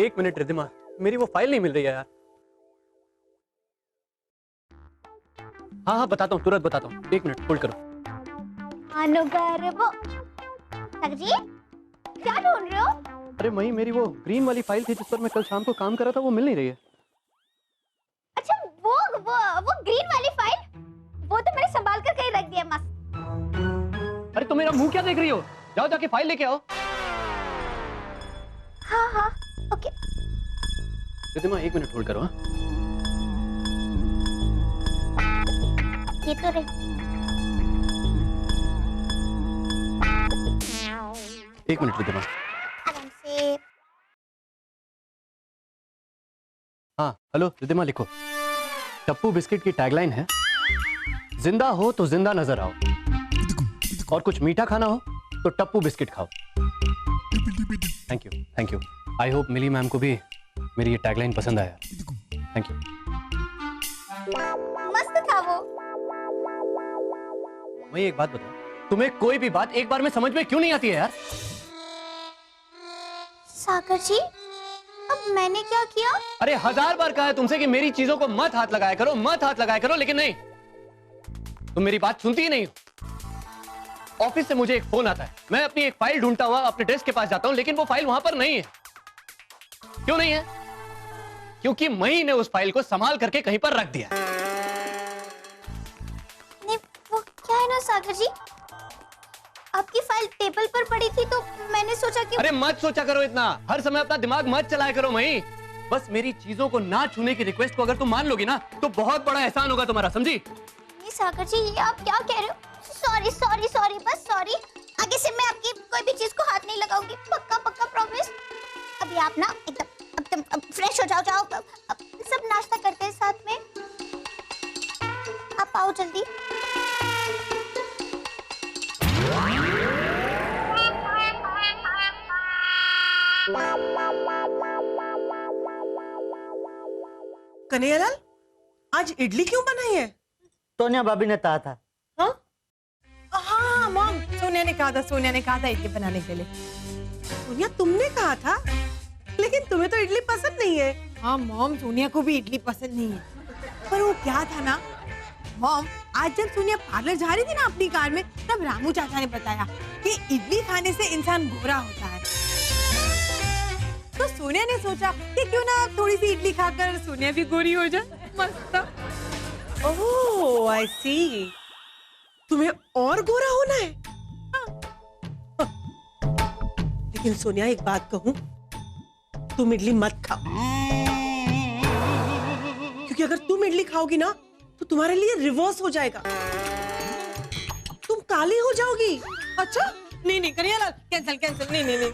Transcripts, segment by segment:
एक मिनट रिद्धिमा, मेरी वो फाइल नहीं मिल रही है यार। हाँ हाँ बताता हूँ, तुरंत बताता हूँ, एक मिनट होल्ड करो। सागर जी क्या ढूंढ रहे हो? अरे मई, मेरी वो ग्रीन वाली फाइल थी जिस पर मैं कल शाम को काम कर रहा था, वो मिल नहीं रही है। अच्छा वो ग्रीन वाली फाइल, वो तो मैंने संभाल कर कहीं रख दिया मस्त। अरे तुम मेरा मुंह क्या देख रही हो? जाओ जाके फाइल लेके आओ। हाँ ओके। रिद्धिमा एक मिनट होल्ड करो। हाँ ये तो रही। एक मिनट रिद्धिमा। आराम से। हाँ हेलो रिद्धिमा, लिखो। टप्पू बिस्किट की टैगलाइन है, जिंदा हो तो जिंदा नजर आओ, और कुछ मीठा खाना हो तो टप्पू बिस्किट खाओ। Thank you thank you. I hope Mili ma'am को भी मेरी ये टैगलाइन पसंद आया। Thank you. मस्त था वो। वही एक बात बताओ, तुम्हें कोई भी बात एक बार में समझ में क्यों नहीं आती है यार? सागर जी अब मैंने क्या किया? अरे 1000 बार कहा है तुमसे कि मेरी चीजों को मत हाथ लगाया करो, मत हाथ लगाया करो, लेकिन नहीं, तुम मेरी बात सुनती ही नहीं हो। ऑफिस से मुझे एक फोन आता है, मैं अपनी एक फाइल ढूंढता हुआ अपने डेस्क के पास जाता हूं, लेकिन वो फाइल वहां पर नहीं है। क्यों नहीं है? क्योंकि मई ने उस फाइल को संभाल करके कहीं पर रख दिया। नहीं वो क्या है ना सागर जी, आपकी फाइल टेबल पर पड़ी थी तो मैंने सोचा कि। अरे मत सोचा करो इतना, हर समय अपना दिमाग मत चलाया करो मई। बस मेरी चीजों को ना छूने की रिक्वेस्ट को अगर तुम मान लोगी ना तो बहुत बड़ा एहसान होगा तुम्हारा, समझी? नहीं सागर जी ये आप क्या कह रहे हो? सॉरी सॉरी सॉरी, बस सॉरी। आगे से मैं आपकी कोई भी चीज को हाथ नहीं लगाऊंगी, पक्का पक्का प्रॉमिस। अभी आप ना एकदम फ्रेश हो जाओ। अब सब नाश्ता करते हैं साथ में। आप आओ जल्दी। कन्हैयालाल, आज इडली क्यों बनाई है? सोनिया भाभी ने कहा था। हाँ मॉम, सोनिया ने कहा था इडली बनाने के लिए। सोनिया तुमने कहा था, लेकिन तुम्हें तो इडली पसंद नहीं है। हाँ मॉम, सोनिया को भी इडली पसंद नहीं है। पर वो क्या था ना मॉम, आज जब सोनिया पार्लर जा रही थी ना अपनी कार में, तब रामू चाचा ने बताया कि इडली खाने से इंसान गोरा होता है। तो सोनिया ने सोचा कि क्यों ना थोड़ी सी इडली खाकर सोनिया भी गोरी हो जाए। मस्त। ओह आई सी, तुम्हें और गोरा होना है? लेकिन सोनिया एक बात कहूं, तुम इडली मत खाओ, क्योंकि अगर तुम इडली खाओगी ना तो तुम्हारे लिए रिवर्स हो जाएगा, तुम काली हो जाओगी। अच्छा नहीं कन्हैयालाल, कैंसिल नहीं।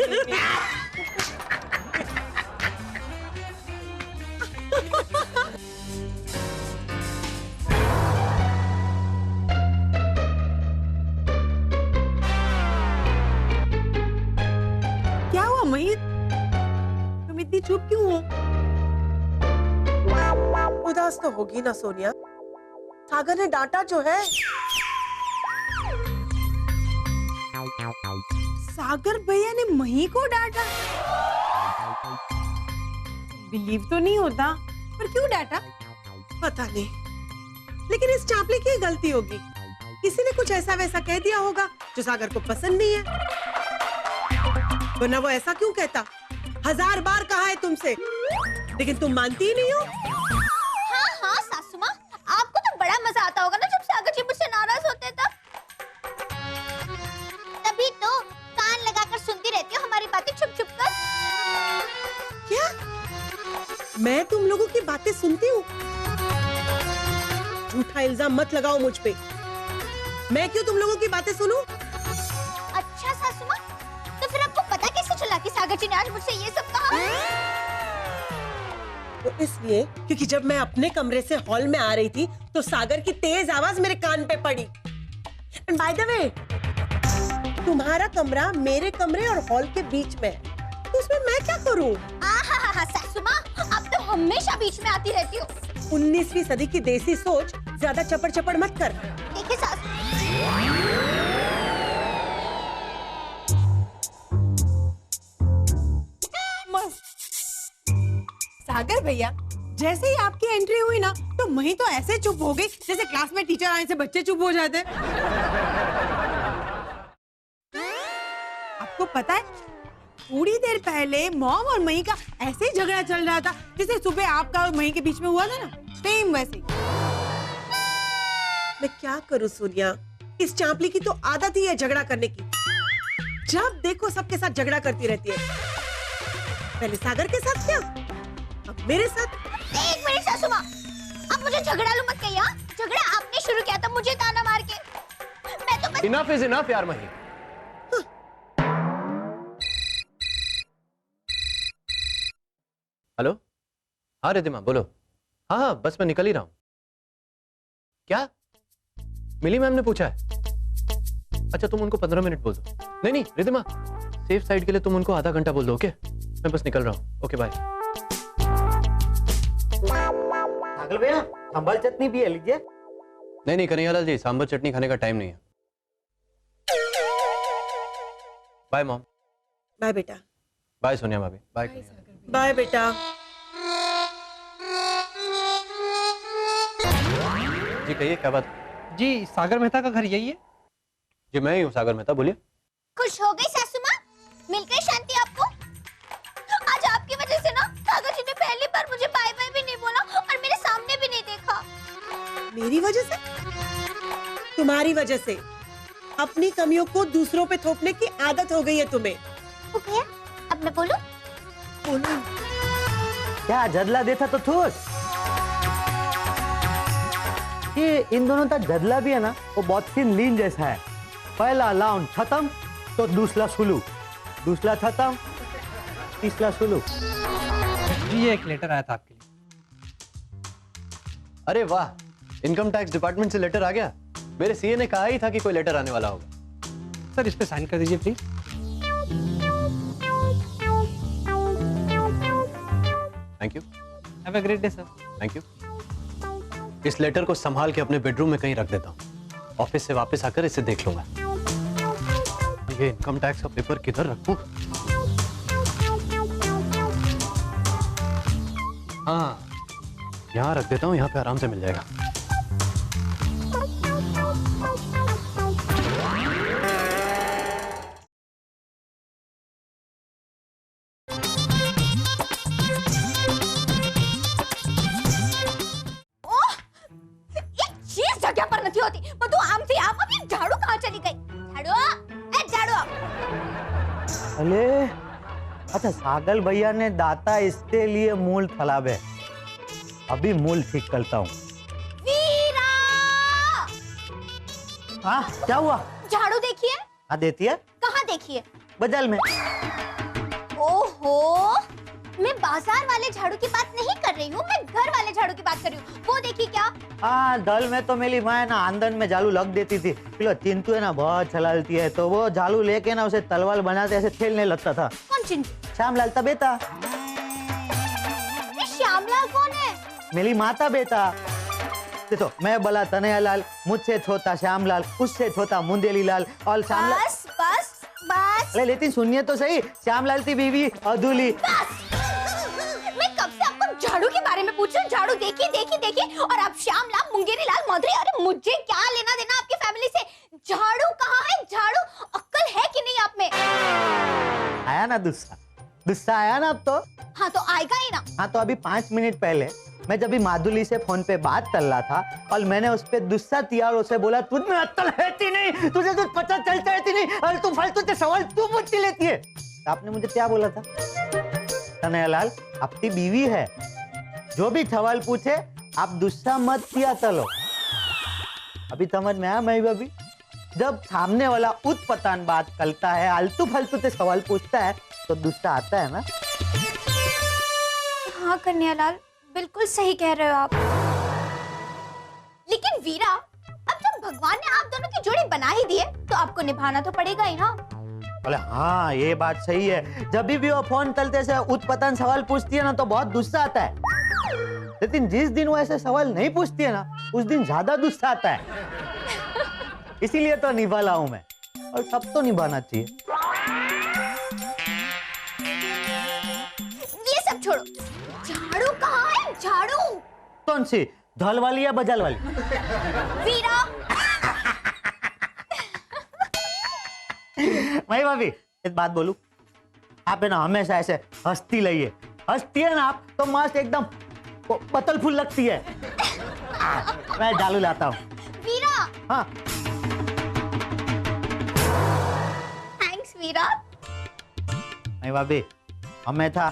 क्या हुआ महीत, तुम इतनी चुप क्यों हो? उदास तो होगी ना सोनिया, सागर ने डांटा जो है। सागर भैया ने मही को डांटा? बिलीव तो नहीं होता, पर क्यों डांटा पता नहीं, लेकिन इस चापली की गलती होगी, किसी ने कुछ ऐसा वैसा कह दिया होगा जो सागर को पसंद नहीं है। वरना वो ऐसा क्यों कहता? 1000 बार कहा है तुमसे, लेकिन तुम मानती ही नहीं हो। हाँ सासू माँ, आपको तो बड़ा मजा आता होगा ना जब सागर जी मुझसे नाराज होते तब। तभी तो कान लगाकर सुनती रहती हो हमारी बातें छुप कर। क्या मैं तुम लोगों की बातें सुनती हूँ? झूठा इल्जाम मत लगाओ मुझ पे। मैं क्यों तुम लोगों की बातें सुनूं? अच्छा सासू माँ, तो फिर आपको पता कैसे चला कि सागर जी ने आज मुझसे ये सब कहा? वो इसलिए क्योंकि जब मैं अपने कमरे से हॉल में आ रही थी तो सागर की तेज आवाज मेरे कान पे पड़ी। एंड बाय द वे, तुम्हारा कमरा मेरे कमरे और हॉल के बीच में है, तो उसमें मैं क्या करूं? सासू माँ, आप तो हमेशा बीच में आती रहती हो। 19वीं सदी की देसी सोच, ज्यादा चपड़ चपड़ मत कर। देखिए सासू, भैया, जैसे ही आपकी एंट्री हुई ना तो मही तो ऐसे चुप हो गई जैसे क्लास में टीचर आने से बच्चे चुप हो जाते। आपको पता है, थोड़ी देर पहले मॉम और मही का ऐसे ही झगड़ा चल रहा था जैसे सुबह आपका और मही के बीच में हुआ था ना, सेम वैसे। मैं क्या करूं सोनिया, इस चांपली की तो आदत ही है झगड़ा करने की। जब देखो सबके साथ झगड़ा करती रहती है। पहले सागर के साथ किया, अब मेरे साथ। एक मिनट सासू माँ, आप मुझे झगड़ालू मत कहिए। हाँ? झगड़ा आपने शुरू किया था मुझे ताना मार के। मैं तो बस... इनफ इज इनफ यार मही। हेलो, हाँ रिद्धिमा बोलो। हाँ हाँ बस मैं निकल ही रहा हूं। क्या मिली मैम ने पूछा है? अच्छा तुम उनको 15 मिनट बोल दो। नहीं नहीं रिद्धिमा, सेफ साइड के लिए तुम उनको आधा घंटा बोल दो। ओके मैं बस निकल रहा हूँ। Okay bye. सागर भैया सांभर चटनी भी है, लीजिए। नहीं नहीं कन्हैयालाल जी, सांभर चटनी खाने का टाइम नहीं है। Bye mom. बाय बेटा। बाय सोनिया भाभी। बाय। बाय बेटा। जी कहिए क्या बात? जी सागर मेहता का घर यही है? जी मैं ही हूँ सागर मेहता, बोलिए। खुश हो गई सासू माँ? मिल गई शांति आपको? आज आपकी वजह से ना सागर जी ने पहली बार मुझे बाय बाय भी नहीं बोला और मेरे सामने भी नहीं देखा। मेरी वजह से? तुम्हारी वजह से। अपनी कमियों को दूसरों पे थोपने की आदत हो गई है तुम्हें। हो गया? अब मैं बोलूं? बोलो। क्या जदला देता तो ठोस। ये इन दोनों का जदला भी है ना, वो बहुत सी लीन जैसा है। पहला राउंड खत्म तो दूसरा शुरू, दूसरा खत्म तीसरा शुरू। जी ये एक लेटर आया था आपके लिए। अरे वाह, इनकम टैक्स डिपार्टमेंट से लेटर आ गया। मेरे सीए ने कहा ही था कि कोई लेटर आने वाला होगा। सर इस पे साइन कर दीजिए please. Thank you. Have a great day sir. Thank you. इस लेटर को संभाल के अपने बेडरूम में कहीं रख देता हूँ। ऑफिस से वापस आकर इसे देख लूंगा। ये इनकम टैक्स का पेपर किधर रखूं? हाँ यहाँ रख देता हूँ, यहाँ पे आराम से मिल जाएगा। जगह पर नहीं होती, બધું આમથી આમ અબી ઝાડુ કહાं ચલી ગઈ? ઝાડુ, એ ઝાડુ। अरे अच्छा, सागर भैया ने दाता इसके लिए मूल थलावे। अभी मूल ठीक करता हूँ। वीरा! हाँ क्या हुआ? झाड़ू देखिए। हाँ देती है। कहाँ देखिए? बदल में। ओहो, मैं बाजार वाले झाड़ू की बात नहीं कर रही हूँ, मैं घर वाले झाड़ू की बात कर रही हूँ। वो देखिए क्या? हाँ दल में तो मेरी माँ ना आंगन में जालू लग देती थी। पिलो चिंटू है ना बहुत चलाती है, तो वो जालू लेके ना उसे तलवार बनाते ऐसे खेलने लगता था। कौन चिंटू? श्यामलाल था बेटा। ये श्यामलाल कौन है? मेरी माता बेटा। देखो मैं बोला कन्हैयालाल, मुझसे छोटा श्यामलाल, उससे छोटा मुंदेली लाल और श्यामलाल। बस बस बस। अरे लेकिन सुनिए तो सही, श्यामलाल की बीवी अधूली। बस! मैं कब से आपको झाड़ू के बारे में पूछ रही हूँ। झाड़ू देखिए देखिए देखिए, और आप श्यामलाल, मुंगेरी लाल, मौधरी। अरे मुझे क्या लेना देना आपकी फैमिली से? झाड़ू कहाँ है? झाड़ू, अक्ल है कि नहीं आप में? आया ना गुस्सा, गुस्सा आया ना अब तो। हाँ तो आएगा ही ना। हाँ तो अभी 5 मिनट पहले मैं जब भी माधुली से फोन पे बात कर रहा था और मैंने उस पे गुस्सा किया और उसे बोला तुझ में अक्ल है कि नहीं, तुझे कुछ पता चलता है कि नहीं, और तू फालतू के सवाल तू पूछती लेती है। तो आपने मुझे क्या बोला था? कन्हैयालाल आपकी बीवी है, जो भी सवाल पूछे आप गुस्सा मत किया चलो। अभी समझ में आया मैं भाभी? जब सामने वाला उत्पतान बात करता है, आलतू फालतू से सवाल पूछता है तो गुस्सा आता है ना। हाँ कन्हैयालाल, बिल्कुल सही कह रहे हो आप। लेकिन वीरा, अब जब भगवान ने आप दोनों की जोड़ी बना ही दी है तो आपको निभाना तो पड़ेगा ही ना। बोले हाँ ये बात सही है। जब भी वो फोन चलते से उत्पतन सवाल पूछती है ना तो बहुत गुस्सा आता है, लेकिन जिस दिन वो ऐसे सवाल नहीं पूछती है ना उस दिन ज्यादा गुस्सा आता है। इसीलिए तो निभा रहा हूं मैं, और सब तो निभाना चाहिए। ये सब छोड़ो, झाड़ू कहाँ कौन सी, धौल वाली या बजाल वाली? वीरा, भाई भाभी एक बात बोलूं, आप है ना हमेशा ऐसे हंसती रहिए, हंसती है ना आप तो मस्त एकदम बतल फूल लगती है। मैं डालू लाता हूँ। वीरा, हाँ थैंक्स वीरा। नहीं भाभी, हमें था।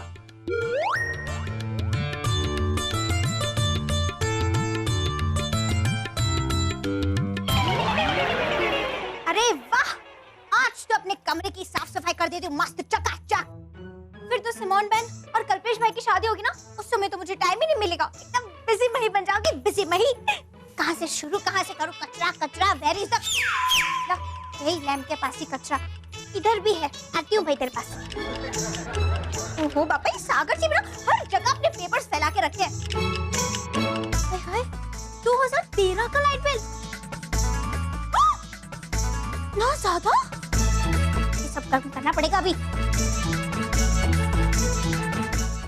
अरे वाह, आज तो अपने कमरे की साफ सफाई कर देती हूँ मस्त चकाचक। फिर तो सिमोन बहन और कल्पेश भाई की शादी होगी ना, उस समय तो मुझे टाइम ही नहीं मिलेगा। एकदम बिजी मही बन जाओगी, बिजी मही। कहाँ से शुरू, कहाँ से करूँ? कचरा कचरा, वेर इज द, यही लैम्प के पास ही कचरा, इधर भी है। आती हूँ भाई तेरे पास। ओहो बापा, ये सागर जी मेरा हर जगह अपने पेपर्स फैला के रखे हैं। 2013 का लाइट बिल ना ज्यादा, ये सब काम करना पड़ेगा अभी।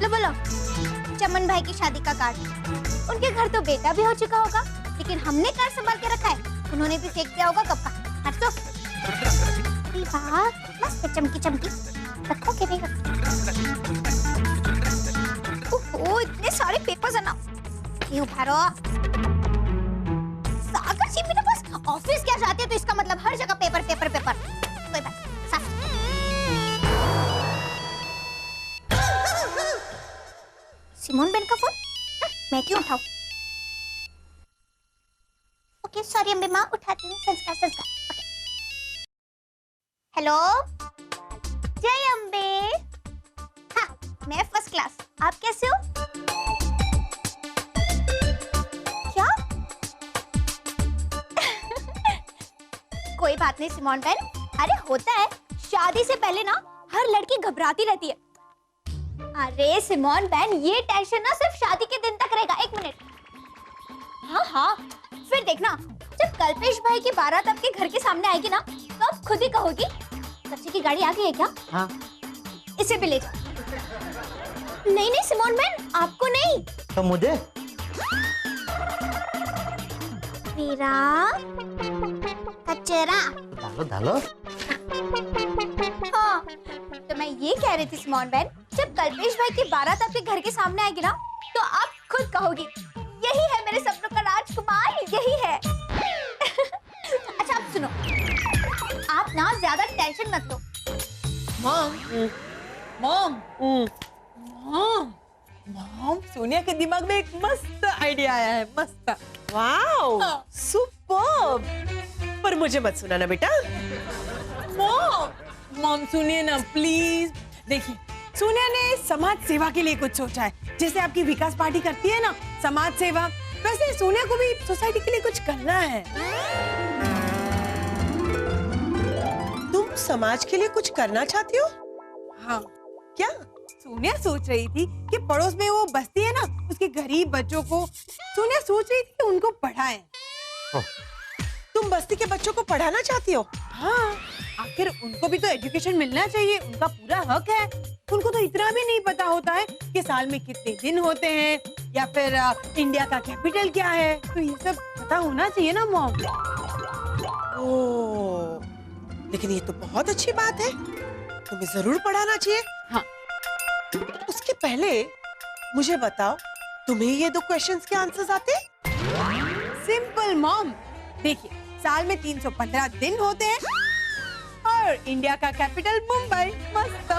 लो बोलो, चमन भाई की शादी का कार्ड। उनके घर तो बेटा भी हो चुका होगा, लेकिन हमने कार्ड संभाल के रखा है। उन्होंने भी फेंक दिया होगा कब का। हट तो मस्त चमकी चमकी रखो के नहीं रखो। ओहो, इतने सारे पेपर्स है ना, क्यों भरो? सागर जी मेरे पास ऑफिस क्या जाते हैं तो इसका मतलब हर जगह पेपर पेपर पेपर। कोई बात साफ। सिमोन बेन का फोन, मैं क्यों उठाऊं? ओके सॉरी अम्बे माँ, उठाती हूँ। संस्कार संस्कार। ओके हेलो, जय अम्बे। हाँ मैं फर्स्ट क्लास, आप कैसे हो? क्या? कोई बात नहीं सिमोन बहन, अरे होता है, शादी से पहले ना हर लड़की घबराती रहती है। अरे सिमोन बहन, ये टेंशन ना सिर्फ शादी के दिन तक रहेगा। एक मिनट। हाँ हाँ, फिर देखना जब कल्पेश भाई की बारात आपके घर के सामने आएगी ना, तो आप खुद ही कहोगी कच्चे की गाड़ी आ गई है क्या? हाँ इसे भी ले जाओ। नहीं नहीं सिमोन बहन, आपको नहीं। तो मुझे? वीरा, कचरा। डालो डालो। हाँ, तो मैं ये कह रही थी सिमोन बहन, जब कल्पेश भाई की बारात आपके घर के सामने आएगी ना, तो आप खुद कहोगी यही है मेरे सपनों का राजकुमार, यही है। अच्छा आप सुनो, आप ना ज्यादा टेंशन मत लो। Mom, mom, mom, mom, Sonia के दिमाग में एक मस्त आइडिया आया है, मस्त। Wow, superb. पर मुझे मत सुनाना बेटा। मॉम, मॉम सुनिए ना प्लीज। देखिए, सोनिया ने समाज सेवा के लिए कुछ सोचा है। जैसे आपकी विकास पार्टी करती है ना समाज सेवा, वैसे सोनिया को भी सोसाइटी के लिए कुछ करना है। तुम समाज के लिए कुछ करना चाहती हो? हाँ, क्या? सोनिया सोच रही थी कि पड़ोस में वो बस्ती है ना, उसके गरीब बच्चों को सोनिया सोच रही थी कि उनको पढ़ाएं। तुम बस्ती के बच्चों को पढ़ाना चाहती हो? हाँ, आखिर उनको भी तो एजुकेशन मिलना चाहिए, उनका पूरा हक है। उनको तो इतना भी नहीं पता होता है कि साल में कितने दिन होते हैं या फिर इंडिया का कैपिटल क्या है। तो ये सब पता होना चाहिए ना मॉम। ओह, लेकिन ये तो बहुत अच्छी बात है, तुम्हें जरूर पढ़ाना चाहिए। हाँ। उसके पहले मुझे बताओ, तुम्हें ये 2 क्वेश्चंस के आंसर्स आते हैं? सिंपल मॉम, देखिए साल में 315 दिन होते हैं और इंडिया का कैपिटल मुंबई। मस्त।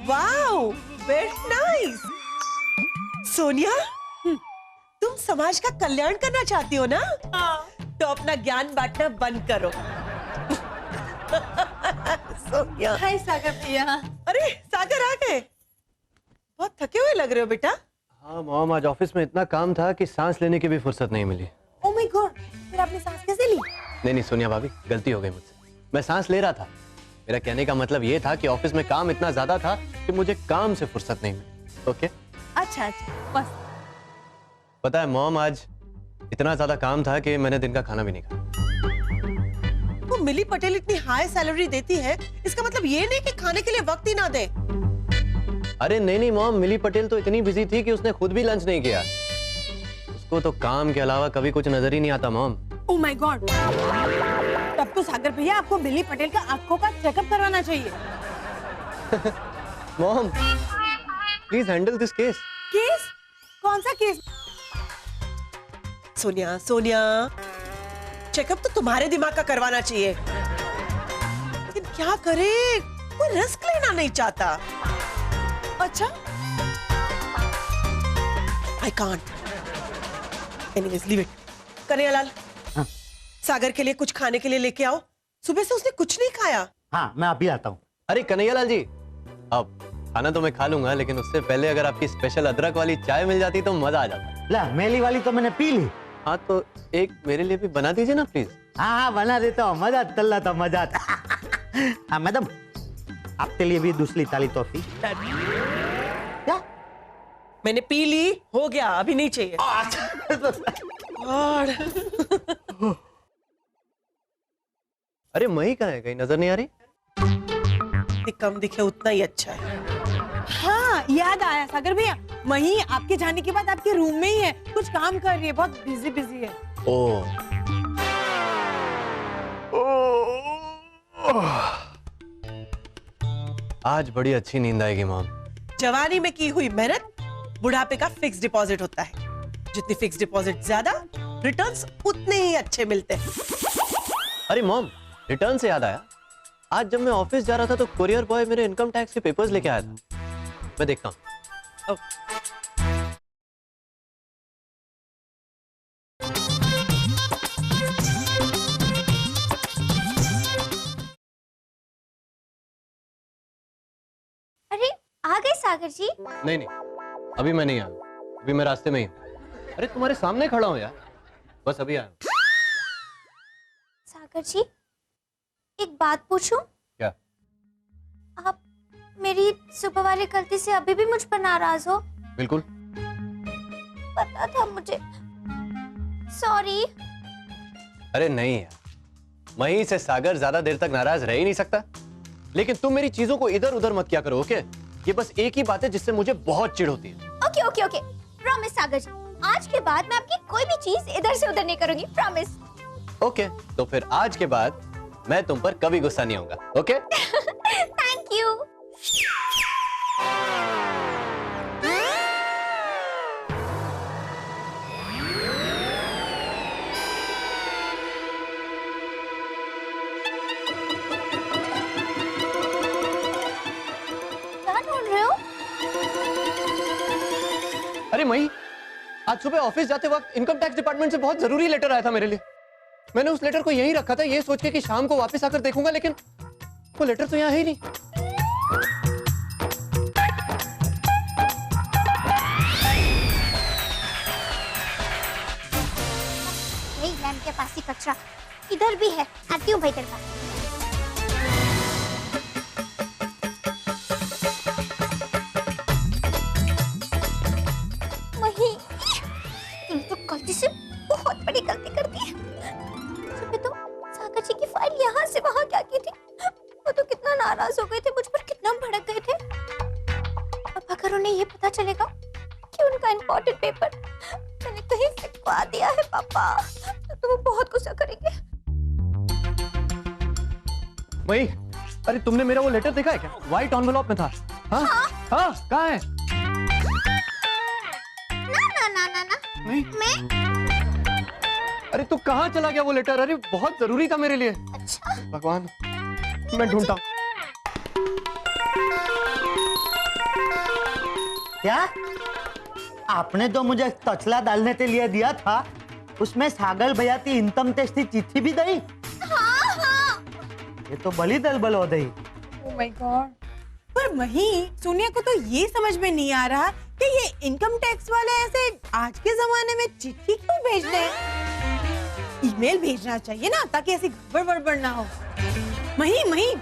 Wow, very nice. सोनिया, तुम समाज का कल्याण करना चाहती हो ना? तो अपना ज्ञान बांटना बंद करो। सोनिया। हाय सागर भैया। अरे सागर आ गए, बहुत थके हुए लग रहे हो बेटा। हाँ मॉम, आज ऑफिस में इतना काम था कि सांस लेने की भी फुर्सत नहीं मिली। ओह माय गॉड, फिर आपने सांस कैसे ली? नहीं नहीं सोनिया भाभी, गलती हो गई मुझसे। मैं सांस ले रहा था। मेरा कहने का मतलब ये था कि ऑफिस में काम इतना ज्यादा था कि मुझे काम से फुर्सत नहीं मिली। ओके? अच्छा अच्छा, मस्त। पता है मॉम, आज इतना ज्यादा काम था कि मैंने दिन का खाना भी नहीं खाया। वो मिली पटेल इतनी हाई सैलरी देती है, इसका मतलब ये नहीं कि खाने के लिए वक्त ही ना दे। अरे नहीं नहीं मॉम, मिली पटेल तो इतनी बिजी थी कि उसने खुद भी लंच नहीं किया। उसको तो काम के अलावा कभी कुछ नजर ही नहीं आता मॉम। ओह माय गॉड, तब तो सागर भैया आपको मिली पटेल का आंखों का चेकअप करवाना चाहिए। Mom please handle this case. Case? कौन सा केस? सोनिया सोनिया, चेकअप तो तुम्हारे दिमाग का करवाना चाहिए, लेकिन क्या करे, कोई रिस्क लेना नहीं चाहता। अच्छा, I can't. Anyways leave it. Kanhaiyalal, हाँ। सागर के लिए कुछ खाने के लिए लेके आओ, सुबह से उसने कुछ नहीं खाया। हाँ मैं अभी आता हूँ। अरे कन्हैयालाल जी, अब खाना तो मैं खा लूंगा, लेकिन उससे पहले अगर आपकी स्पेशल अदरक वाली चाय मिल जाती तो मजा आ जाता। ला मेली वाली तो मैंने पी ली। हाँ तो एक मेरे लिए भी बना दीजिए ना प्लीज। हाँ हाँ बना देता हूँ, मजा तल्ला था मजा आता। हाँ मैडम, आपके लिए भी दूसरी ताली टॉफी। क्या? मैंने पी ली, हो गया, अभी नहीं चाहिए। और अरे मही कहाँ है, कहीं नजर नहीं आ रही? कम दिखे उतना ही अच्छा है। हाँ याद आया सागर भैया, वहीं आपके जाने के बाद आपके रूम में ही है, कुछ काम कर रही है, बहुत बिजी बिजी है। ओह आज बड़ी अच्छी नींद आएगी मॉम। जवानी में की हुई मेहनत बुढ़ापे का फिक्स डिपॉजिट होता है। जितनी फिक्स डिपॉजिट ज्यादा, रिटर्न्स उतने ही अच्छे मिलते हैं। अरे मॉम, रिटर्न से याद आया, आज जब मैं ऑफिस जा रहा था तो कुरियर बॉय मेरे इनकम टैक्स के पेपर्स लेके आया था। मैं देखता हूँ। अरे आ गए सागर जी। नहीं नहीं, अभी मैं नहीं आया, अभी मैं रास्ते में ही हूँ। अरे तुम्हारे सामने खड़ा हूँ यार, बस अभी आया हूँ। सागर जी, एक बात पूछूं? क्या? आप मेरी सुबह वाली गलती से अभी भी मुझ पर नाराज हो? बिल्कुल। पता था मुझे, सॉरी। अरे नहीं यार, मही से सागर ज्यादा देर तक नाराज रह ही नहीं सकता। लेकिन तुम मेरी चीजों को इधर उधर मत किया करो, ओके? ये बस एक ही बात है जिससे मुझे बहुत चिढ़ होती है। ओके ओके ओके, प्रॉमिस सागर जी, आज के बाद मैं आपकी कोई भी चीज इधर से उधर नहीं करूंगी, प्रॉमिस। ओके, तो फिर आज के बाद मैं तुम पर कभी गुस्सा नहीं होगा, ओके? Thank you. क्या ढूंढ रहे हो? अरे मही, आज सुबह ऑफिस जाते वक्त इनकम टैक्स डिपार्टमेंट से बहुत जरूरी लेटर आया था मेरे लिए। मैंने उस लेटर को यहीं रखा था, ये सोच के कि शाम को वापस आकर देखूंगा, लेकिन वो लेटर तो यहाँ है ही नहीं। वही लैम्प के पास ही कचरा, इधर भी है, आती हूँ भाई तेरे पास। वही, तूने तो गलती से बहुत बड़ी गलती कर दी है। सुबह तो सागर जी की फाइल यहाँ से वहाँ क्या की थी? वो तो कितना नाराज हो गए थे, मुझ पर कितना भड़क गए थे। अब अगर उन्हें ये पता चलेगा कि उनका इम्पोर्टेंट पेपर मैंने कहीं फेंकवा दिया है पापा, तो वो बहुत गुस्सा करेंगे। मही, अरे तुमने मेरा वो लेटर देखा है क्या? व्हाइट एनवेलप में था। हाँ हाँ, कहाँ है? ना ना ना ना ना, नहीं, मैं अरे तू कहाँ चला गया वो लेटर? अरे बहुत जरूरी था मेरे लिए। अच्छा भगवान, मैं ढूंढता हूँ। क्या? आपने जो मुझे तचला डालने के लिए दिया था, उसमें सागर भैया की इनकम टैक्स की चिट्ठी भी दी? हाँ हाँ, ये तो बड़ी दलबल हो गई। ओह माय गॉड, पर वही सोनिया को तो ये समझ में नहीं आ रहा कि ये इनकम टैक्स वाले ऐसे आज के जमाने में चिट्ठी क्यों भेज रहे हैं? ईमेल भेजना चाहिए ना, ताकि ऐसी गड़बड़ ना हो। मही मही,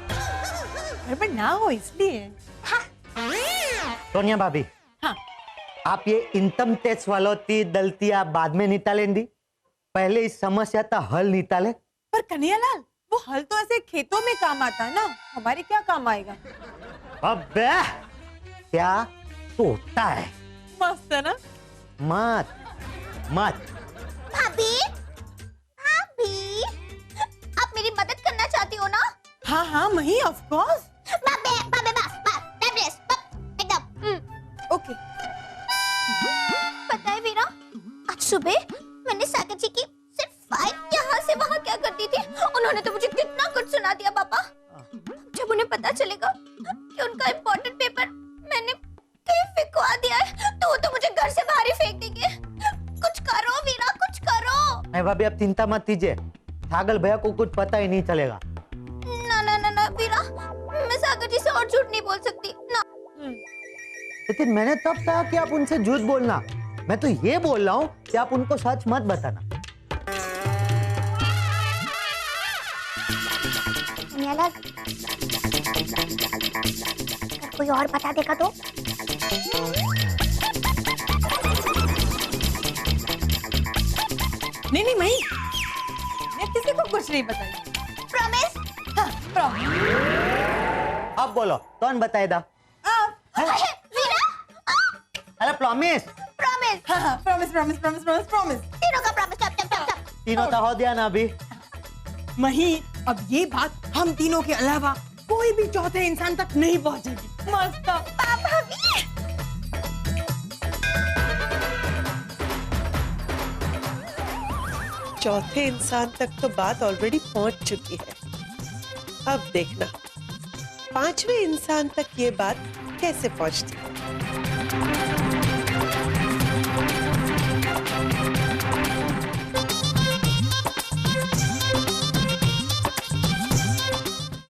गड़बड़ ना हो इसलिए। सोनिया भाभी, हाँ, आप ये इनकम टैक्स वालों की गलतियां बाद में निकालेंगी, पहले इस समस्या का हल निकाले। पर कन्हैयालाल, वो हल तो ऐसे खेतों में काम आता है ना, हमारे क्या काम आएगा? अबे, क्या तोता है। मस्त है ना? मत मत। भाभी भाभी आप मेरी मदद करना चाहती हो ना? हाँ हाँ मही, ऑफ कोर्स। बाबे बाबे एकदम ओके। पता है वीरा, आज सुबह मैंने सागर जी की सिर्फ फाइल यहाँ से वहाँ क्या करती थी, उन्होंने तो मुझे कितना कुछ सुना दिया पापा। जब उन्हें पता चलेगा कि उनका इम्पोर्टेंट पेपर मैंने कहीं फिकवा दिया है तो वो तो मुझे घर से बाहर ही फेंक देंगे। कुछ करो वीरा, कुछ करो। नहीं भाभी, अब चिंता मत कीजिए, सागर भैया को कुछ पता ही नहीं चलेगा। ना ना ना ना वीरा, मैं सागर जी से और झूठ नहीं बोल सकती ना। लेकिन मैंने तब कहा कि आप उनसे झूठ बोलना, मैं तो ये बोल रहा हूँ कि आप उनको सच मत बताना। अलग कोई और बता देगा तो? नहीं नहीं मही, मैं किसी को कुछ नहीं बताई। प्रॉमिस? हाँ, प्रॉमिस। अब बोलो, कौन बताएगा? वीरा, अरे प्रॉमिस। प्रॉमिस। हाँ हाँ, promise promise promise promise promise. तीनों का प्रॉमिस। चप चप चप चप। तीनों तो हो दिया ना अभी। मही, अब ये बात हम तीनों के अलावा कोई भी चौथे इंसान तक नहीं पहुंचेगी। मस्त। भाभी चौथे इंसान तक तो बात ऑलरेडी पहुंच चुकी है। अब देखना पांचवें इंसान तक ये बात कैसे पहुंचती है।